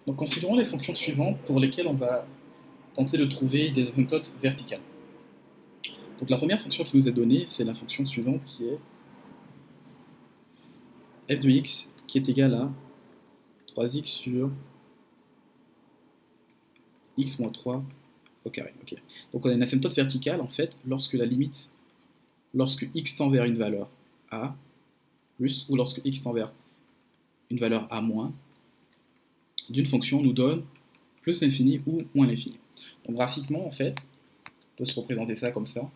Donc considérons les fonctions suivantes pour lesquelles on va tenter de trouver des asymptotes verticales. Donc la première fonction qui nous est donnée, c'est la fonction suivante qui est f de x qui est égal à 3x sur x moins 3 au carré. Okay. Donc on a une asymptote verticale en fait lorsque la limite, lorsque x tend vers une valeur a plus ou lorsque x tend vers une valeur a moins d'une fonction nous donne plus l'infini ou moins l'infini. Donc graphiquement en fait, on peut se représenter ça comme ça.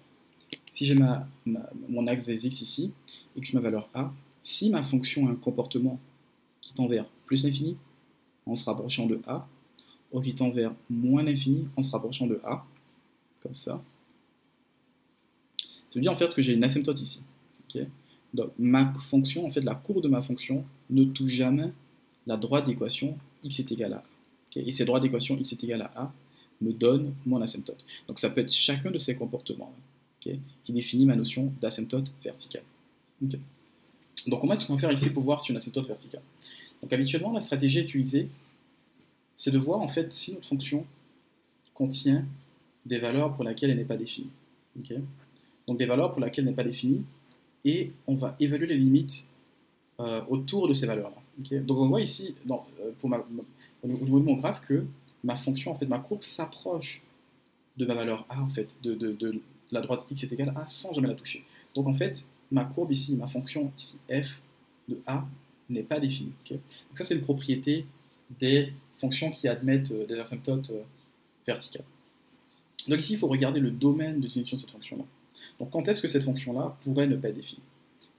Si j'ai mon axe des x ici et que je mets ma valeur a, si ma fonction a un comportement qui tend vers plus l'infini en se rapprochant de a, ou qui tend vers moins l'infini en se rapprochant de a, comme ça, ça veut dire en fait que j'ai une asymptote ici. Okay. Donc ma fonction, en fait la courbe de ma fonction ne touche jamais la droite d'équation x est égal à a. Okay. Et cette droite d'équation x est égal à a me donne mon asymptote. Donc ça peut être chacun de ces comportements okay, qui définit ma notion d'asymptote verticale. Okay. Donc comment est-ce qu'on va faire ici pour voir si une asymptote verticale? Donc habituellement la stratégie utilisée, c'est de voir en fait si notre fonction contient des valeurs pour lesquelles elle n'est pas définie. Okay. Donc des valeurs pour lesquelles elle n'est pas définie, et on va évaluer les limites autour de ces valeurs-là. Okay. Donc on voit ici, au niveau de mon graphe, que ma fonction, en fait, ma courbe s'approche de ma valeur a, en fait, de la droite x est égale à a sans jamais la toucher. Donc en fait, ma courbe ici, ma fonction ici, f de a, n'est pas définie. Okay. Donc ça, c'est une propriété des fonctions qui admettent des asymptotes verticales. Donc ici, il faut regarder le domaine de définition de cette fonction-là. Donc quand est-ce que cette fonction-là pourrait ne pas être définie?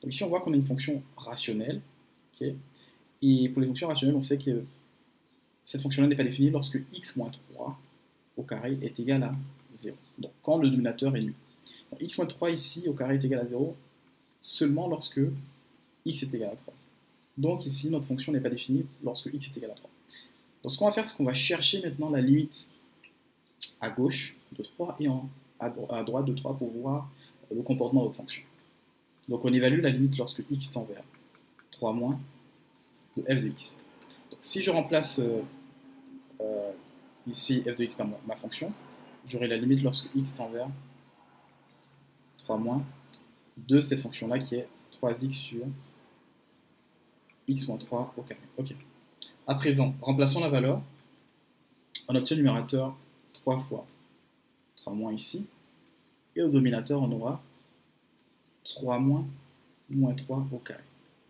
Donc ici, on voit qu'on a une fonction rationnelle. Okay, et pour les fonctions rationnelles, on sait que cette fonction-là n'est pas définie lorsque x moins 3 au carré est égal à 0. Donc quand le dénominateur est nul. Donc, x moins 3 ici au carré est égal à 0 seulement lorsque x est égal à 3. Donc ici, notre fonction n'est pas définie lorsque x est égal à 3. Donc ce qu'on va faire, c'est qu'on va chercher maintenant la limite à gauche de 3 et à droite de 3 pour voir le comportement de notre fonction. Donc on évalue la limite lorsque x tend vers 3 moins de f de x. Donc, si je remplace ici f de x par ma fonction, j'aurai la limite lorsque x tend vers 3 moins de cette fonction-là qui est 3x sur x moins 3 au carré. Ok. À présent, remplaçons la valeur. On obtient le numérateur 3 fois 3 moins ici. Et au dominateur, on aura 3 moins 3 au carré.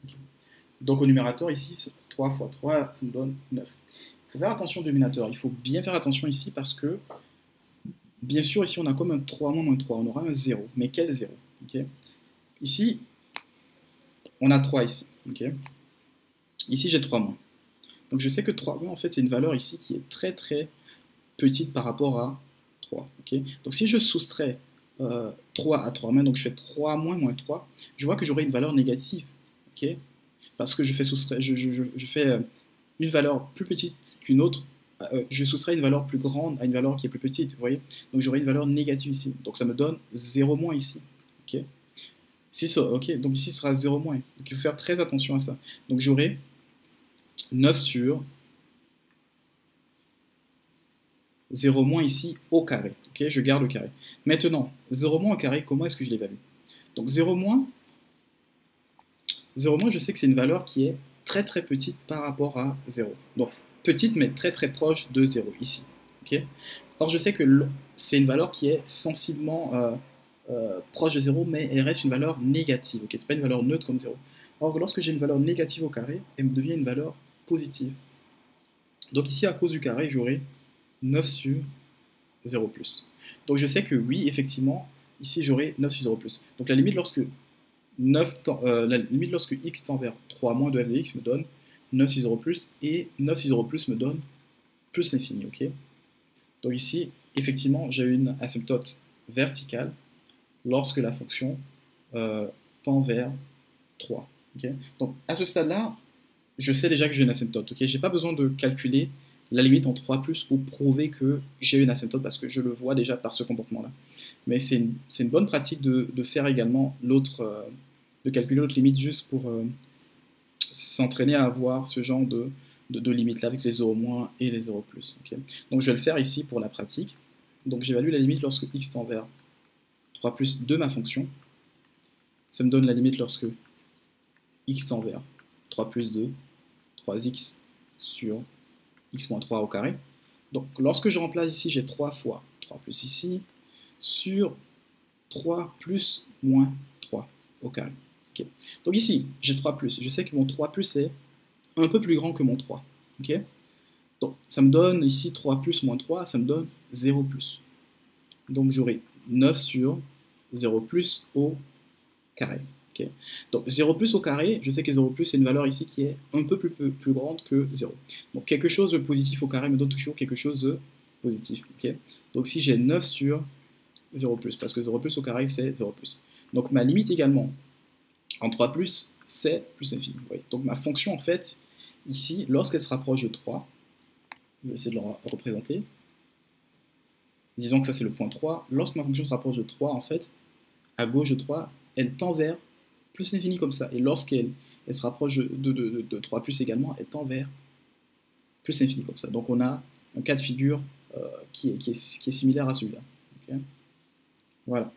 Okay. Donc au numérateur ici, c'est 3 fois 3, ça me donne 9. Il faut faire attention au dominateur. Il faut bien faire attention ici parce que, bien sûr, ici on a comme un 3 moins 3. On aura un 0. Mais quel 0 okay. Ici, on a 3 ici. Okay. Ici, j'ai 3 moins. Donc je sais que 3 moins, en fait, c'est une valeur ici qui est très très petite par rapport à 3. Okay. Donc si je soustrais 3 à 3 moins, donc je fais 3 moins 3, je vois que j'aurai une valeur négative. Okay. Parce que je fais une valeur plus petite qu'une autre, je soustrais une valeur plus grande à une valeur qui est plus petite, vous voyez. Donc j'aurai une valeur négative ici. Donc ça me donne 0 moins ici. Okay. Okay. Donc ici ce sera 0 moins. Donc il faut faire très attention à ça. Donc j'aurai 9 sur 0 moins ici au carré. Okay. Je garde le carré. Maintenant, 0 moins au carré, comment est-ce que je l'évalue? Donc 0 moins, je sais que c'est une valeur qui est très très petite par rapport à 0. Donc petite mais très très proche de 0 ici. Okay. Or je sais que c'est une valeur qui est sensiblement proche de 0 mais elle reste une valeur négative. Okay. Ce n'est pas une valeur neutre comme 0. Or lorsque j'ai une valeur négative au carré, elle me devient une valeur positive. Donc ici à cause du carré j'aurai 9 sur 0 plus. Donc je sais que oui effectivement ici j'aurai 9 sur 0 plus. Donc la limite lorsque x tend vers 3 moins de f de x me donne 9 sur 0 plus, et 9 sur 0 plus me donne plus l'infini. Okay. Donc ici, effectivement, j'ai une asymptote verticale lorsque la fonction tend vers 3. Okay. Donc à ce stade-là, je sais déjà que j'ai une asymptote. Okay. Je n'ai pas besoin de calculer la limite en 3 plus pour prouver que j'ai une asymptote parce que je le vois déjà par ce comportement-là. Mais c'est une bonne pratique de faire également l'autre, de calculer l'autre limite juste pour s'entraîner à avoir ce genre de de deux limites là avec les 0 moins et les 0 plus. Okay. Donc je vais le faire ici pour la pratique. Donc j'évalue la limite lorsque x tend vers 3 plus de ma fonction. Ça me donne la limite lorsque x tend vers 3 plus 2, 3x sur x moins 3 au carré. Donc lorsque je remplace ici, j'ai 3 fois 3 plus ici, sur 3 plus moins 3 au carré. Okay. Donc ici, j'ai 3 plus. Je sais que mon 3 plus est un peu plus grand que mon 3. Okay. Donc ça me donne ici 3 plus moins 3, ça me donne 0 plus. Donc j'aurai 9 sur 0 plus au carré. Okay. Donc 0 plus au carré, je sais que 0 plus c'est une valeur ici qui est un peu plus grande que 0. Donc quelque chose de positif au carré me donne toujours quelque chose de positif. Okay. Donc si j'ai 9 sur 0 plus, parce que 0 plus au carré c'est 0 plus. Donc ma limite également en 3 plus, c'est plus infini. Donc ma fonction en fait, ici, lorsqu'elle se rapproche de 3, je vais essayer de le représenter. Disons que ça c'est le point 3. Lorsque ma fonction se rapproche de 3, en fait, à gauche de 3, elle tend vers plus infini comme ça. Et lorsqu'elle se rapproche de 3 plus également, elle tend vers plus infini comme ça. Donc on a un cas de figure qui est similaire à celui-là. Okay. Voilà.